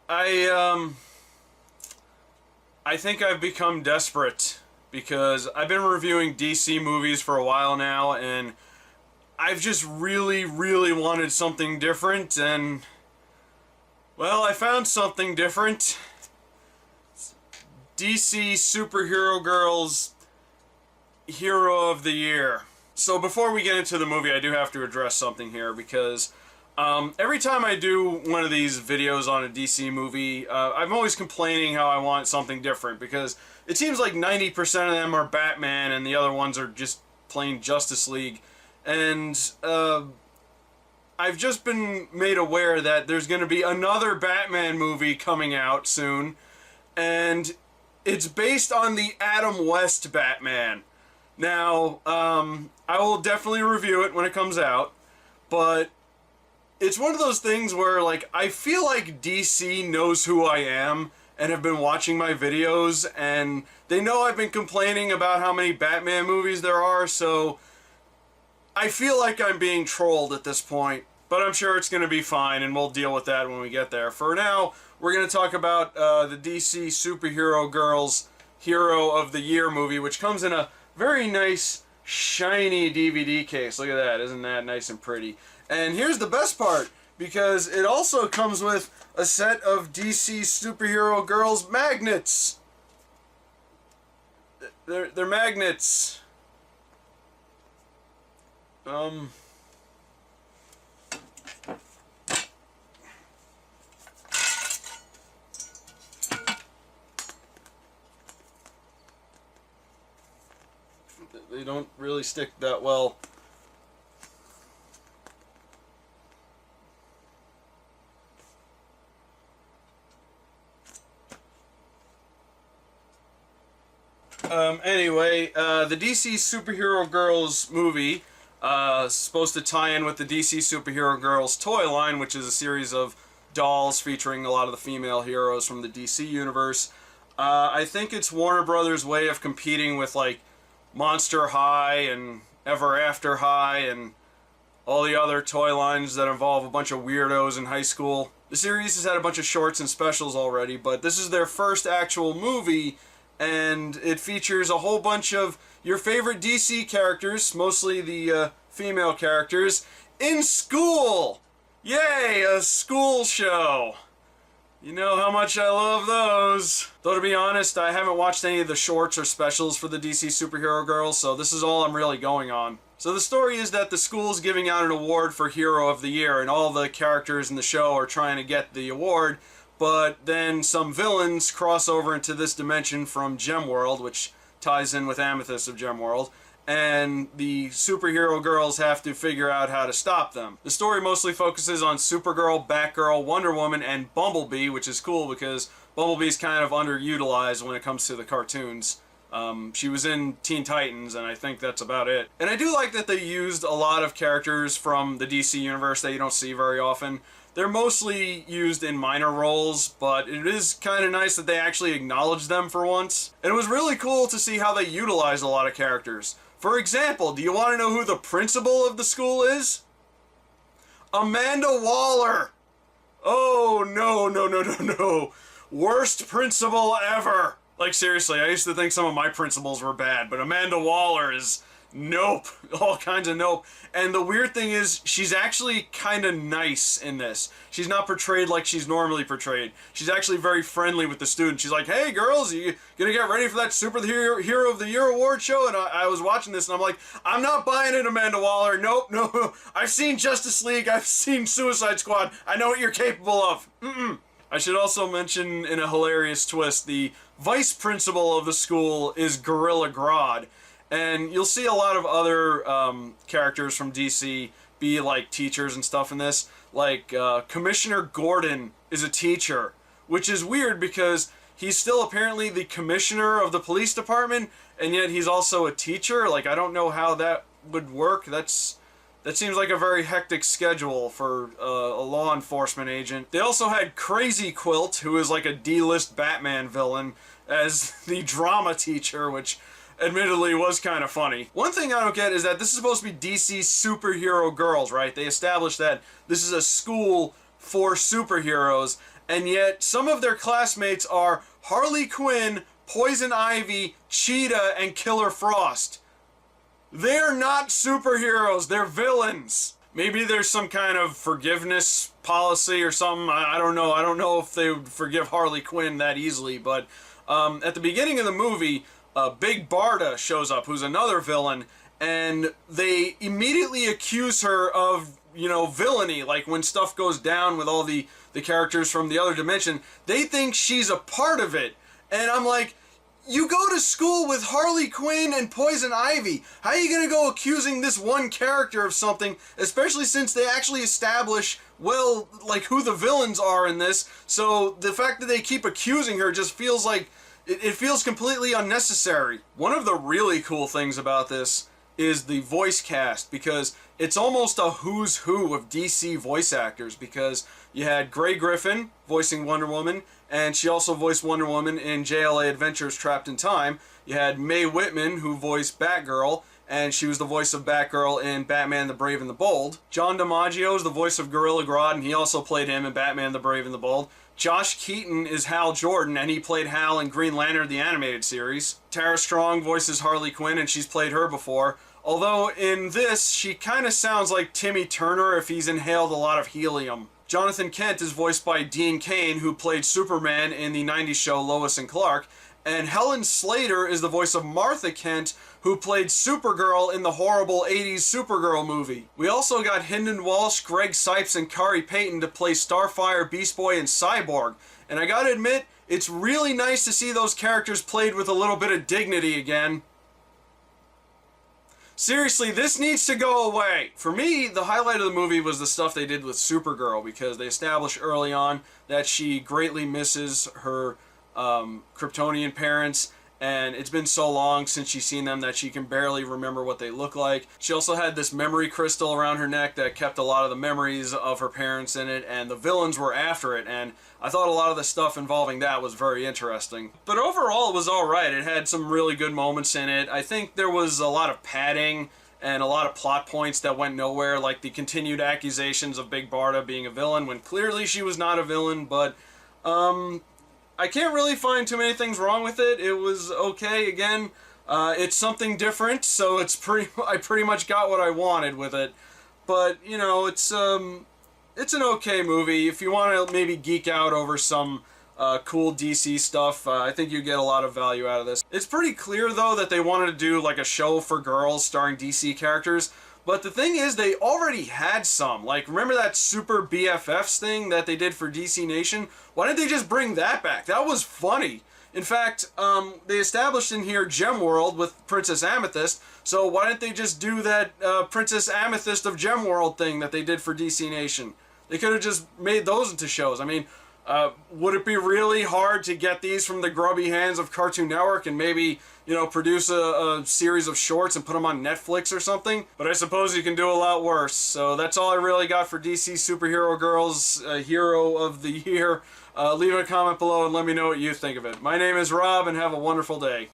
I I think I've become desperate because I've been reviewing DC movies for a while now, and I've just really wanted something different, and well, I found something different. DC Superhero Girls Hero of the Year. So before we get into the movie, I do have to address something here because every time I do one of these videos on a DC movie, I'm always complaining how I want something different because it seems like 90% of them are Batman and the other ones are just plain Justice League. And I've just been made aware that there's going to be another Batman movie coming out soon, and it's based on the Adam West Batman. Now, I will definitely review it when it comes out, but it's one of those things where, like, I feel like DC knows who I am and have been watching my videos, and they know I've been complaining about how many Batman movies there are, so I feel like I'm being trolled at this point. But I'm sure it's going to be fine, and we'll deal with that when we get there. For now, we're going to talk about the DC Superhero Girls Hero of the Year movie, which comes in a very nice, shiny DVD case. Look at that. Isn't that nice and pretty? And here's the best part, because it also comes with a set of DC Superhero Girls magnets. They're magnets. They don't really stick that well. Anyway, the DC Superhero Girls movie is supposed to tie in with the DC Superhero Girls toy line, which is a series of dolls featuring a lot of the female heroes from the DC universe. I think it's Warner Brothers' way of competing with, like, Monster High and Ever After High and all the other toy lines that involve a bunch of weirdos in high school. The series has had a bunch of shorts and specials already, but this is their first actual movie, and it features a whole bunch of your favorite DC characters, mostly the female characters, in school! Yay, a school show! You know how much I love those. Though to be honest, I haven't watched any of the shorts or specials for the DC Superhero Girls, so this is all I'm really going on. So the story is that the school's giving out an award for Hero of the Year, and all the characters in the show are trying to get the award, but then some villains cross over into this dimension from Gemworld, which ties in with Amethyst of Gemworld, and the superhero girls have to figure out how to stop them. The story mostly focuses on Supergirl, Batgirl, Wonder Woman, and Bumblebee, which is cool because Bumblebee's kind of underutilized when it comes to the cartoons. She was in Teen Titans, and I think that's about it. And I do like that they used a lot of characters from the DC universe that you don't see very often. They're mostly used in minor roles, but it is kind of nice that they actually acknowledge them for once. And it was really cool to see how they utilized a lot of characters. For example, do you want to know who the principal of the school is? Amanda Waller! Oh, no. Worst principal ever! Like, seriously, I used to think some of my principals were bad, but Amanda Waller is nope. All kinds of nope. And the weird thing is, she's actually kind of nice in this. She's not portrayed like she's normally portrayed. She's actually very friendly with the students. She's like, hey girls, you gonna get ready for that Superhero of the Year award show? And I was watching this and I'm like, I'm not buying it, Amanda Waller. Nope, no. I've seen Justice League. I've seen Suicide Squad. I know what you're capable of. I should also mention, in a hilarious twist, the vice principal of the school is Gorilla Grodd. And you'll see a lot of other characters from DC be like teachers and stuff in this. Like Commissioner Gordon is a teacher, which is weird because he's still apparently the commissioner of the police department, and yet he's also a teacher. Like, I don't know how that would work. That seems like a very hectic schedule for a law enforcement agent. They also had Crazy Quilt, who is like a D-list Batman villain, as the drama teacher, which admittedly was kind of funny. One thing I don't get is that this is supposed to be DC Superhero Girls, right? They established that this is a school for superheroes, and yet some of their classmates are Harley Quinn, Poison Ivy, Cheetah, and Killer Frost. They're not superheroes, they're villains. Maybe there's some kind of forgiveness policy or something. I don't know. I don't know if they would forgive Harley Quinn that easily, but at the beginning of the movie, Big Barda shows up, who's another villain, and they immediately accuse her of, villainy. Like when stuff goes down with all the characters from the other dimension, they think she's a part of it. And I'm like, you go to school with Harley Quinn and Poison Ivy. How are you going to go accusing this one character of something, especially since they actually establish, well, like who the villains are in this? So the fact that they keep accusing her just feels like, it feels completely unnecessary. One of the really cool things about this is the voice cast, because it's almost a who's who of DC voice actors, because you had Grey Griffin voicing Wonder Woman, and she also voiced Wonder Woman in JLA Adventures Trapped in Time. You had Mae Whitman, who voiced Batgirl, and she was the voice of Batgirl in Batman the Brave and the Bold. John DiMaggio is the voice of Gorilla Grodd, and he also played him in Batman the Brave and the Bold. Josh Keaton is Hal Jordan, and he played Hal in Green Lantern the Animated Series. Tara Strong voices Harley Quinn, and she's played her before. Although in this, she kind of sounds like Timmy Turner if he's inhaled a lot of helium. Jonathan Kent is voiced by Dean Cain, who played Superman in the 90s show Lois and Clark. And Helen Slater is the voice of Martha Kent, who played Supergirl in the horrible 80s Supergirl movie. We also got Hynden Walsh, Greg Sipes, and Kari Payton to play Starfire, Beast Boy, and Cyborg. And I gotta admit, it's really nice to see those characters played with a little bit of dignity again. Seriously, this needs to go away. For me, the highlight of the movie was the stuff they did with Supergirl, because they established early on that she greatly misses her Kryptonian parents, and it's been so long since she's seen them that she can barely remember what they look like. She also had this memory crystal around her neck that kept a lot of the memories of her parents in it, and the villains were after it, and I thought a lot of the stuff involving that was very interesting. But overall, it was alright. It had some really good moments in it. I think there was a lot of padding and a lot of plot points that went nowhere, like the continued accusations of Big Barda being a villain when clearly she was not a villain, but I can't really find too many things wrong with it. It was okay. Again, it's something different, so I pretty much got what I wanted with it. But it's an okay movie. If you want to maybe geek out over some cool DC stuff, I think you get a lot of value out of this. It's pretty clear though that they wanted to do like a show for girls starring DC characters. But the thing is, they already had some. Like, remember that Super BFFs thing that they did for DC Nation? Why didn't they just bring that back? That was funny. In fact, they established in here Gem World with Princess Amethyst, so why didn't they just do that Princess Amethyst of Gem World thing that they did for DC Nation? They could have just made those into shows. I mean, would it be really hard to get these from the grubby hands of Cartoon Network and maybe, produce a series of shorts and put them on Netflix or something? But I suppose you can do a lot worse. So that's all I really got for DC Superhero Girls Hero of the Year. Leave a comment below and let me know what you think of it. My name is Rob, and have a wonderful day.